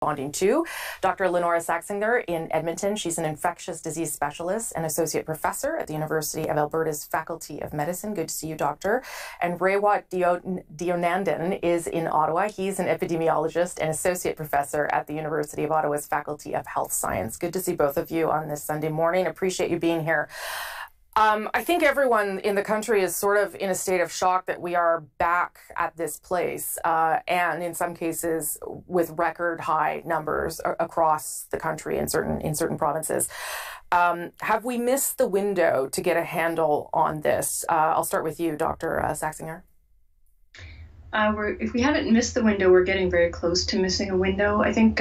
responding to. Dr. Lynora Saxinger in Edmonton. She's an infectious disease specialist and associate professor at the University of Alberta's Faculty of Medicine. Good to see you, doctor. And Raywat Deonandan is in Ottawa. He's an epidemiologist and associate professor at the University of Ottawa's Faculty of Health Science. Good to see both of you on this Sunday morning. Appreciate you being here. I think everyone in the country is sort of in a state of shock that we are back at this place, and in some cases with record high numbers across the country in certain provinces. Have we missed the window to get a handle on this? I'll start with you, Dr. Saxinger. If we haven't missed the window, we're getting very close to missing a window. I think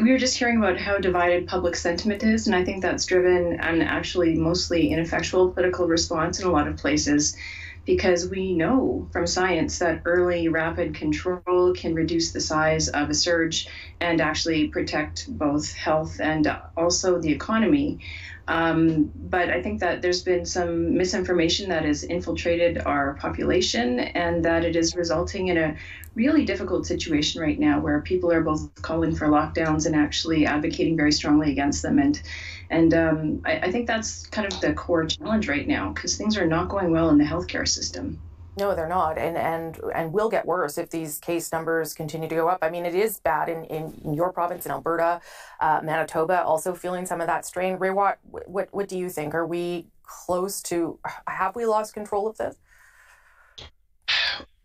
we were just hearing about how divided public sentiment is, and I think that's driven an actually mostly ineffectual political response in a lot of places, because we know from science that early rapid control can reduce the size of a surge and actually protect both health and also the economy. But I think that there's been some misinformation that has infiltrated our population, and that it is resulting in a really difficult situation right now where people are both calling for lockdowns and actually advocating very strongly against them. And I think that's kind of the core challenge right now, because things are not going well in the healthcare system. No, they're not, and will get worse if these case numbers continue to go up. I mean, it is bad in your province, in Alberta, Manitoba, also feeling some of that strain. Raywat, what do you think? Are we close to, have we lost control of this?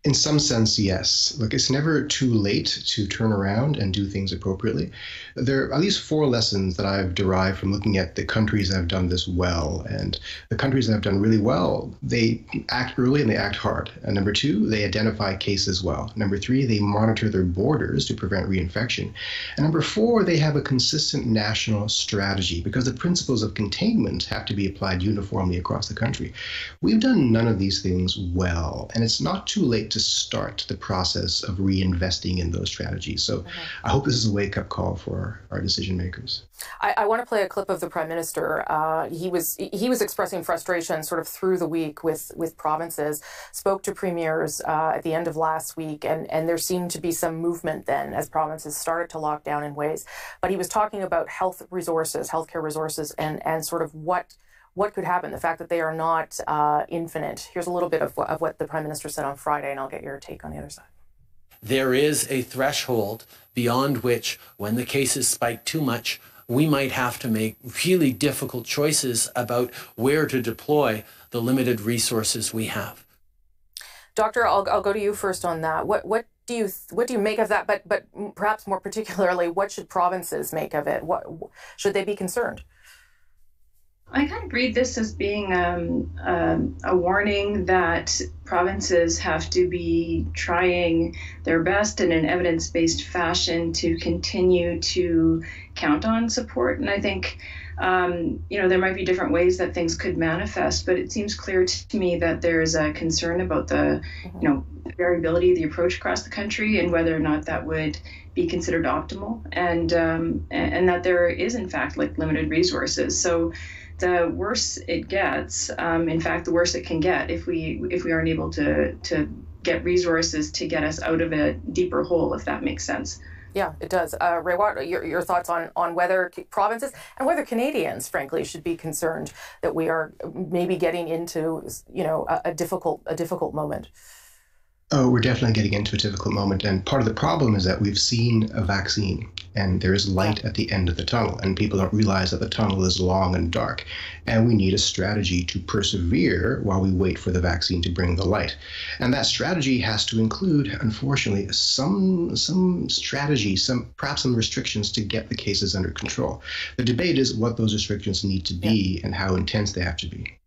In some sense, yes. Look, it's never too late to turn around and do things appropriately. There are at least 4 lessons that I've derived from looking at the countries that have done this well. And the countries that have done really well, they act early and they act hard. And number 2, they identify cases well. Number 3, they monitor their borders to prevent reinfection. And number 4, they have a consistent national strategy, because the principles of containment have to be applied uniformly across the country. We've done none of these things well, and it's not too late to start the process of reinvesting in those strategies. So I hope this is a wake-up call for our decision makers. I want to play a clip of the Prime Minister. He was expressing frustration sort of through the week with provinces, spoke to premiers at the end of last week, and there seemed to be some movement then as provinces started to lock down in ways. But he was talking about health resources, healthcare resources, and sort of what could happen, the fact that they are not infinite. Here's a little bit of what the Prime Minister said on Friday, and I'll get your take on the other side. There is a threshold beyond which, when the cases spike too much, we might have to make really difficult choices about where to deploy the limited resources we have. Doctor, I'll go to you first on that. What do you make of that? But perhaps more particularly, what should provinces make of it? Should they be concerned? I kind of read this as being a warning that provinces have to be trying their best in an evidence-based fashion to continue to count on support. And I think, there might be different ways that things could manifest, but it seems clear to me that there is a concern about the, variability of the approach across the country and whether or not that would be considered optimal, and that there is, in fact, limited resources. So the worse it gets, in fact, the worse it can get if we aren't able to get resources to get us out of a deeper hole, if that makes sense. Yeah, it does. Raywat, your thoughts on whether provinces and whether Canadians, frankly, should be concerned that we are maybe getting into, a difficult moment. Oh, we're definitely getting into a difficult moment. And part of the problem is that we've seen a vaccine and there is light at the end of the tunnel, and people don't realize that the tunnel is long and dark. And we need a strategy to persevere while we wait for the vaccine to bring the light. And that strategy has to include, unfortunately, some strategy, perhaps some restrictions to get the cases under control. The debate is what those restrictions need to be and how intense they have to be.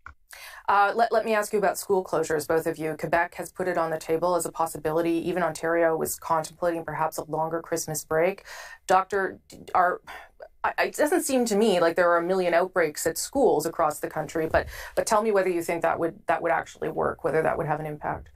Let me ask you about school closures, both of you. Quebec has put it on the table as a possibility. Even Ontario was contemplating perhaps a longer Christmas break. Doctor, it doesn't seem to me like there are a million outbreaks at schools across the country, but tell me whether you think that would actually work, whether that would have an impact.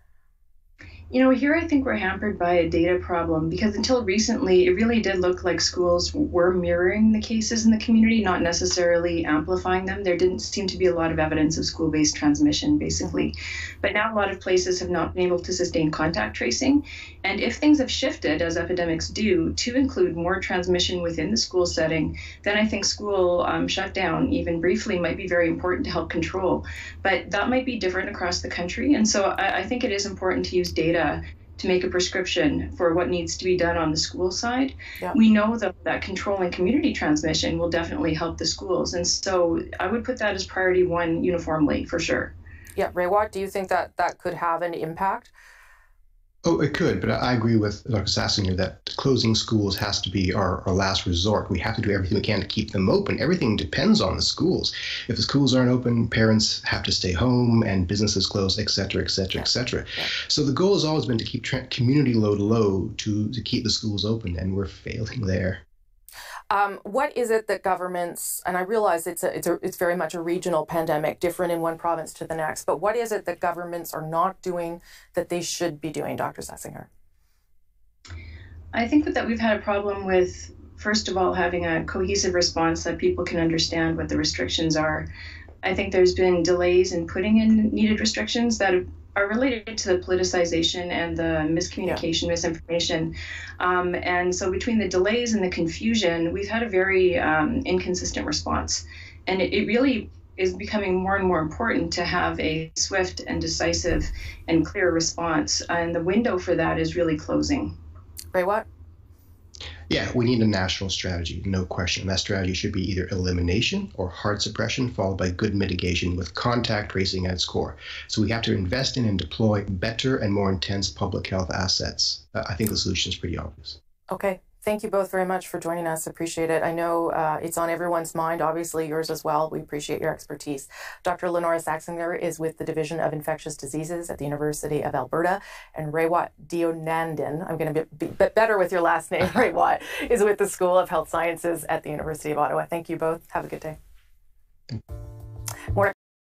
Here I think we're hampered by a data problem because until recently, it really did look like schools were mirroring the cases in the community, not necessarily amplifying them. There didn't seem to be a lot of evidence of school-based transmission, basically. But now a lot of places have not been able to sustain contact tracing. And if things have shifted, as epidemics do, to include more transmission within the school setting, then I think school shutdown, even briefly, might be very important to help control. But that might be different across the country. And so I think it is important to use data to make a prescription for what needs to be done on the school side. Yeah. We know that controlling community transmission will definitely help the schools. And so I would put that as priority one uniformly, for sure. Yeah, Raywat, do you think that could have an impact? Oh, it could, but I agree with Dr. Saxinger that closing schools has to be our last resort. We have to do everything we can to keep them open. Everything depends on the schools. If the schools aren't open, parents have to stay home and businesses close, et cetera, et cetera, et cetera. Yeah. So the goal has always been to keep community load low to keep the schools open, and we're failing there. What is it that governments, and I realize it's very much a regional pandemic, different in one province to the next, but what is it that governments are not doing that they should be doing, Dr. Saxinger? I think that we've had a problem with, first of all, having a cohesive response that people can understand what the restrictions are. I think there's been delays in putting in needed restrictions that are related to the politicization and the miscommunication, misinformation. And so between the delays and the confusion, we've had a very inconsistent response. And it really is becoming more and more important to have a swift and decisive and clear response. And the window for that is really closing. Raywat? Yeah, we need a national strategy, no question. That strategy should be either elimination or hard suppression, followed by good mitigation with contact tracing at its core. So we have to invest in and deploy better and more intense public health assets. I think the solution is pretty obvious. Okay. Thank you both very much for joining us. Appreciate it. I know it's on everyone's mind, obviously yours as well. We appreciate your expertise. Dr. Lynora Saxinger is with the Division of Infectious Diseases at the University of Alberta, and Raywat Deonandan, I'm going to be better with your last name, Raywat, is with the School of Health Sciences at the University of Ottawa. Thank you both. Have a good day.